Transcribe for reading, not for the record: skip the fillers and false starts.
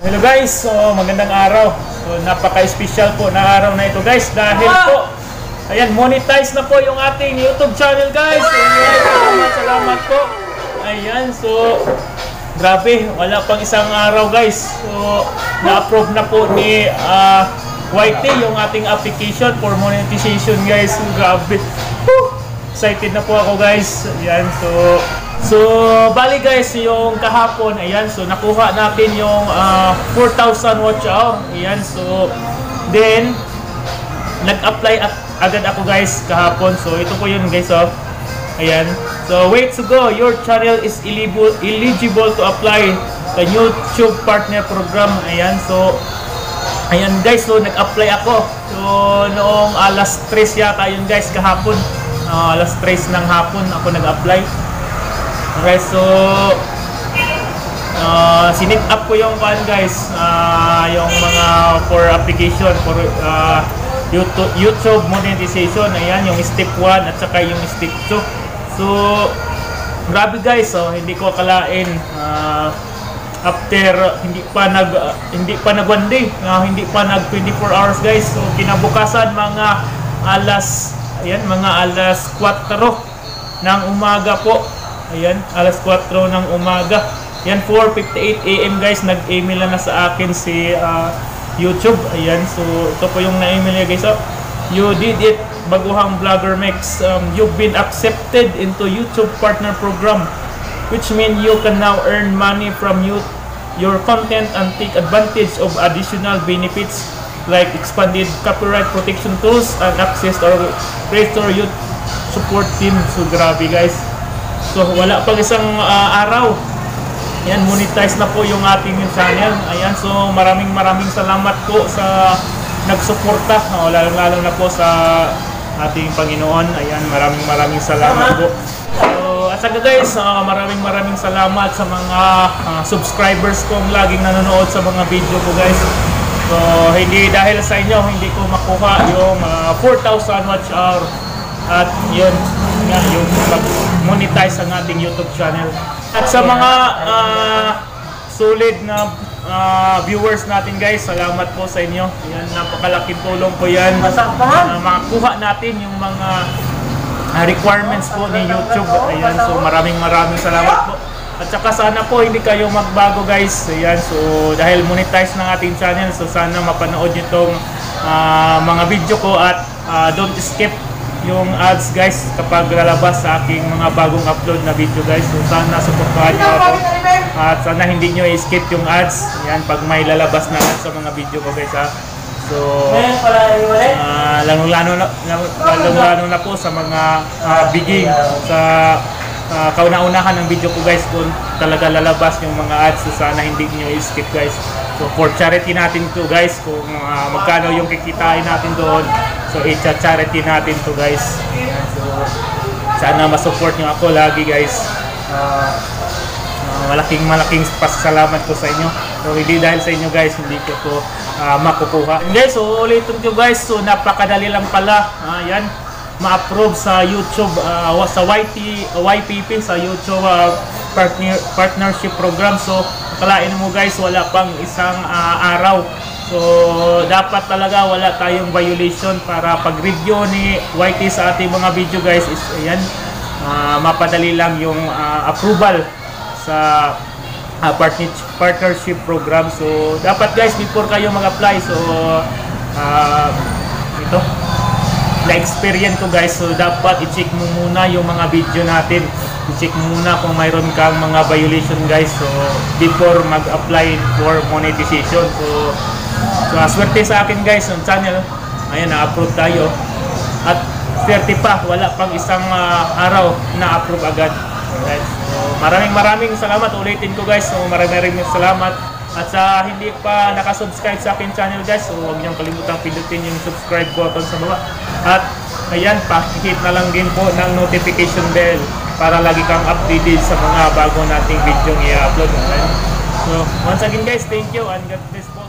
Hello guys, so magandang araw. So napaka-special po na araw na ito guys dahil po ayan, monetize na po yung ating YouTube channel guys. So, salamat po. Ayan, so grabe, wala pang isang araw guys. So na-approve na po ni YT yung ating application for monetization guys. So, grabe. Woo! Excited na po ako guys. Ayan, So, bali guys, yung kahapon, ayan, so nakuha natin yung 4,000 watch hour. Ayan, so then nag-apply agad ako guys kahapon. So, ito po yun guys, oh. Ayan. So, wait to go. Your channel is eligible to apply the YouTube Partner Program. Ayan, so ayan guys, so nag-apply ako. So, noong alas 3 yata yun guys kahapon. Alas 3 ng hapon ako nag-apply. Okay, so sinit up ko yung kan guys, yung mga for application for YouTube monetization. Ayan, yung step 1 at saka yung step 2. So grabe guys, so hindi ko akalain after hindi pa nag one day, hindi pa nag 24 hours guys. So kinabukasan mga alas 4 ng umaga po. Ayan, alas 4 ng umaga. Yan, 4:58 AM guys, nag-email na sa akin si YouTube. Ayan, so ito po yung na-email niya guys. Oh, you did it, Baguhang Vlogger Mix. You've been accepted into YouTube Partner Program, which means you can now earn money from your content and take advantage of additional benefits like expanded copyright protection tools and access to our creator youth support team. So grabe guys. So wala pang isang araw. Ayan, monetize na po yung ating channel. Ayan, so maraming salamat po sa nagsuporta, lalo na po sa ating Panginoon. Ayan, maraming salamat po. So at saka guys, maraming salamat sa mga subscribers kong laging nanonood sa mga video ko guys. So hindi dahil sa inyo hindi ko makuha yung 4,000 watch hour. At yun nga, yung monetize ang ating YouTube channel. At sa mga solid na viewers natin guys, salamat po sa inyo. Yan, napakalaking tulong po yan. Makakuha natin yung mga requirements po ni YouTube. Ayan, so maraming salamat po. At saka sana po hindi kayo magbago guys. Ayan, so dahil monetize ng ating channel, so sana mapanood nyo itong mga video ko at don't skip yung ads guys kapag lalabas sa aking mga bagong upload na video guys. So sana suportahan nyo ako at sana hindi nyo i-skip yung ads. Yan, pag may lalabas na ads sa mga video ko guys ha. So lalong-lalo na po sa mga beginning sa kauna-unahan ng video ko guys, kung talaga lalabas yung mga ads. So sana hindi nyo i-skip guys. So for charity natin to guys, kung magkano yung kikitain natin doon, so i-charity natin to guys. Ayan, so sana masupport nyo ako lagi guys. Malaking pasasalamat ko sa inyo. So hindi dahil sa inyo guys hindi ko to makukuha. And guys, so ulitin ko guys, so napakadali lang pala. Ayan, ma-approve sa YouTube, sa YPP, sa YouTube Partnership Program. So akalain mo guys, wala pang isang araw. So dapat talaga wala tayong violation para pag-review ni YT sa ating mga video guys is ayan, mapadali lang yung approval sa partnership program. So dapat guys, before kayo mag-apply, so ito na-experience ko guys, so dapat i-check mo muna yung mga video natin. I-check mo muna kung mayroon kang mga violation guys, so before mag-apply for monetization. So swerte sa akin guys yung channel. Ayan, na-approve tayo. At swerte pa, wala pang isang araw na-approve agad. Alright, so maraming salamat. Ulitin ko guys, so maraming salamat. At sa hindi pa nakasubscribe sa akin channel guys, so huwag niyong kalimutang pindutin yung subscribe button sa baba. At ayan, pakihit na lang din po ng notification bell para lagi kang updated sa mga bago nating video i-upload. So once again guys, thank you and God bless po.